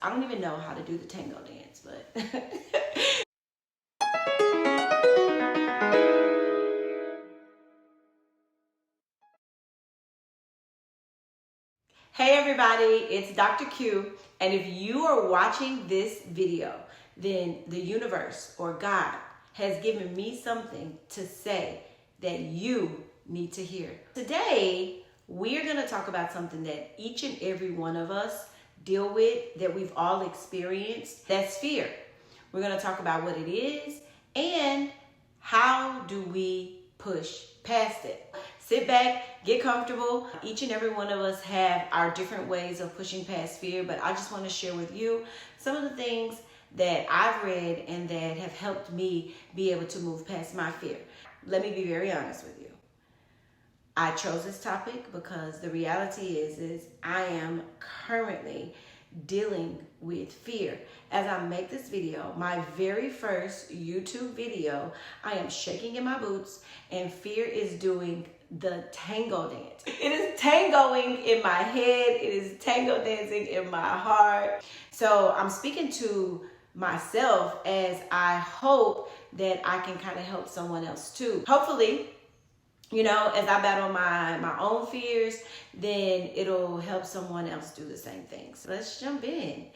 I don't even know how to do the tango dance, but Hey everybody, it's Dr. Q, and if you are watching this video, then the universe or God has given me something to say that you need to hear. Today, we're going to talk about something that each and every one of us deal with, that we've all experienced. That's fear. We're going to talk about what it is and how do we push past it. Sit back, get comfortable. Each and every one of us have our different ways of pushing past fear, but I just want to share with you some of the things that I've read and that have helped me be able to move past my fear. Let me be very honest with you. I chose this topic because the reality is I am currently dealing with fear. As I make this video, my very first YouTube video, I am shaking in my boots and fear is doing the tango dance. It is tangoing in my head. It is tango dancing in my heart. So I'm speaking to myself as I hope that I can kind of help someone else too. Hopefully, you know, as I battle my own fears, then it'll help someone else do the same thing. So let's jump in.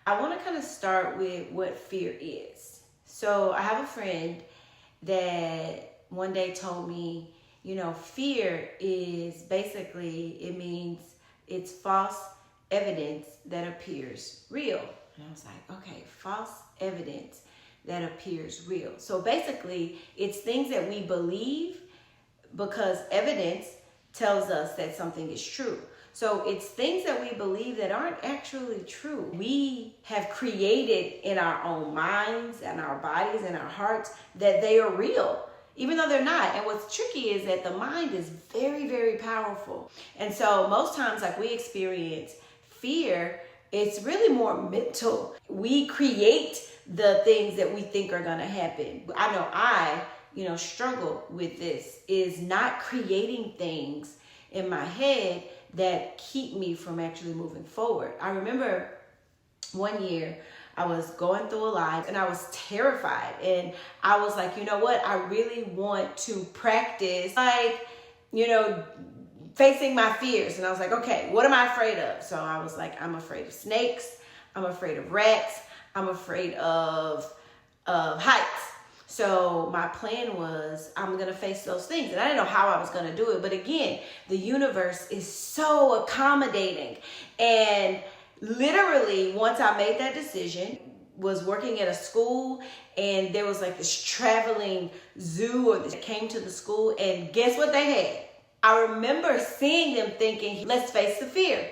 I want to kind of start with what fear is. So I have a friend that one day told me, you know, fear is basically, it means it's false evidence that appears real. And I was like, okay, false evidence that appears real. So basically, it's things that we believe because evidence tells us that something is true. So it's things that we believe that aren't actually true. We have created in our own minds and our bodies and our hearts that they are real, even though they're not. And what's tricky is that the mind is very, very powerful. And so most times, like, we experience fear, it's really more mental. We create the things that we think are going to happen. I know I struggle with this, is not creating things in my head that keep me from actually moving forward. I remember one year I was going through a lot and I was terrified. And I was like, you know what? I really want to practice, facing my fears. And I was like, okay, what am I afraid of? So I was like, I'm afraid of snakes. I'm afraid of rats. I'm afraid of heights. So my plan was, I'm going to face those things. And I didn't know how I was going to do it. But again, the universe is so accommodating. And literally, once I made that decision, was working at a school, and there was like this traveling zoo or this came to the school, and guess what they had? I remember seeing them thinking, let's face the fear.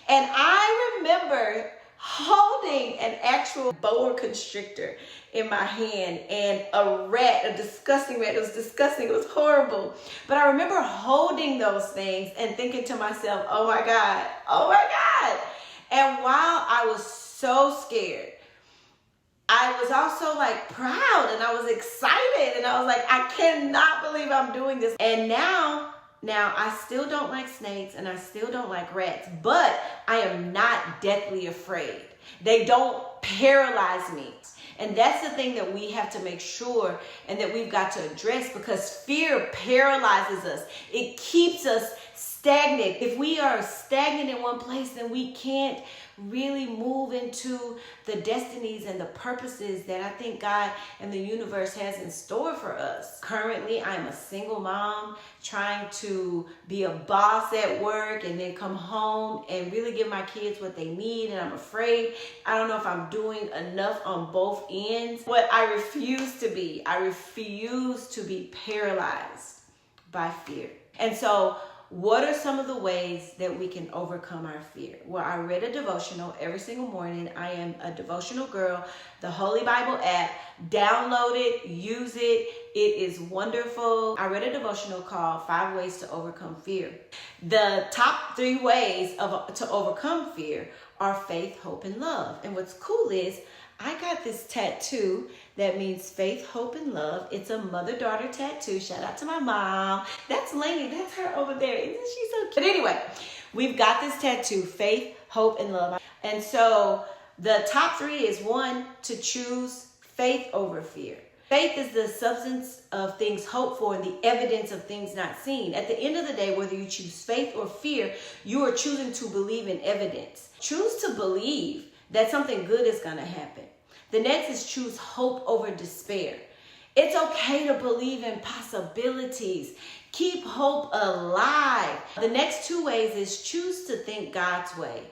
And I remember holding an actual boa constrictor in my hand and a rat, a disgusting rat. It was disgusting. It was horrible. But I remember holding those things and thinking to myself, oh my God, oh my God. And while I was so scared, I was also like proud and I was excited and I was like, I cannot believe I'm doing this. And now I still don't like snakes and I still don't like rats, but I am not deathly afraid. They don't paralyze me. And that's the thing that we have to make sure and that we've got to address, because fear paralyzes us. It keeps us stagnant. If we are stagnant in one place, then we can't really move into the destinies and the purposes that I think God and the universe has in store for us. Currently, I'm a single mom trying to be a boss at work and then come home and really give my kids what they need. And I'm afraid, I don't know if I'm doing enough on both ends. But I refuse to be paralyzed by fear. And so what are some of the ways that we can overcome our fear? Well, I read a devotional every single morning. I am a devotional girl. The Holy Bible app, download it, use it. It is wonderful. I read a devotional called 5 Ways to Overcome Fear. The top 3 ways to overcome fear are faith, hope, and love. And what's cool is I got this tattoo that means faith, hope, and love. It's a mother-daughter tattoo. Shout out to my mom. That's Lainey. That's her over there. Isn't she so cute? But anyway, we've got this tattoo, faith, hope, and love. And so The top 3 is 1, to choose faith over fear. Faith is the substance of things hoped for and the evidence of things not seen. At the end of the day, whether you choose faith or fear, you are choosing to believe in evidence. Choose to believe that something good is going to happen. The next is choose hope over despair. It's okay to believe in possibilities. Keep hope alive. The next 2 ways is choose to think God's way.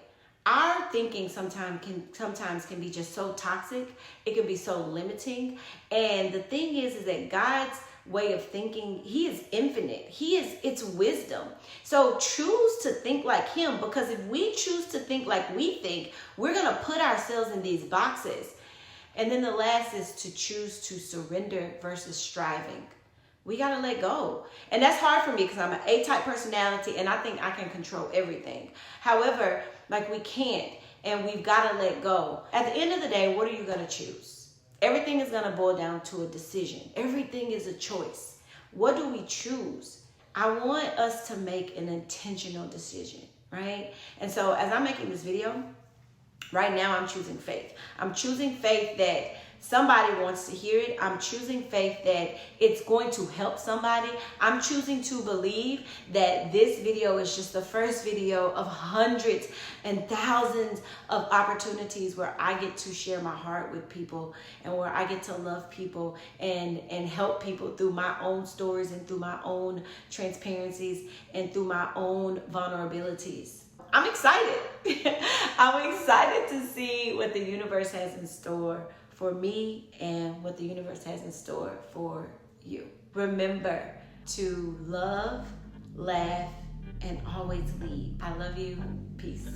Our thinking sometimes can be just so toxic. It can be so limiting. And the thing is that God's way of thinking, he is infinite. It's wisdom. So choose to think like him, because if we choose to think like we think, we're going to put ourselves in these boxes. And then the last is to choose to surrender versus striving. We got to let go. And that's hard for me because I'm an A-type personality and I think I can control everything. However, we can't, and we've got to let go. At the end of the day, what are you going to choose? Everything is going to boil down to a decision. Everything is a choice. What do we choose? I want us to make an intentional decision, right? And so as I'm making this video, right now I'm choosing faith. I'm choosing faith that somebody wants to hear it. I'm choosing faith that it's going to help somebody. I'm choosing to believe that this video is just the first video of hundreds and thousands of opportunities where I get to share my heart with people and where I get to love people and help people through my own stories and through my own transparencies and through my own vulnerabilities. I'm excited. I'm excited to see what the universe has in store for me and what the universe has in store for you. Remember to love, laugh, and always lead. I love you. Peace.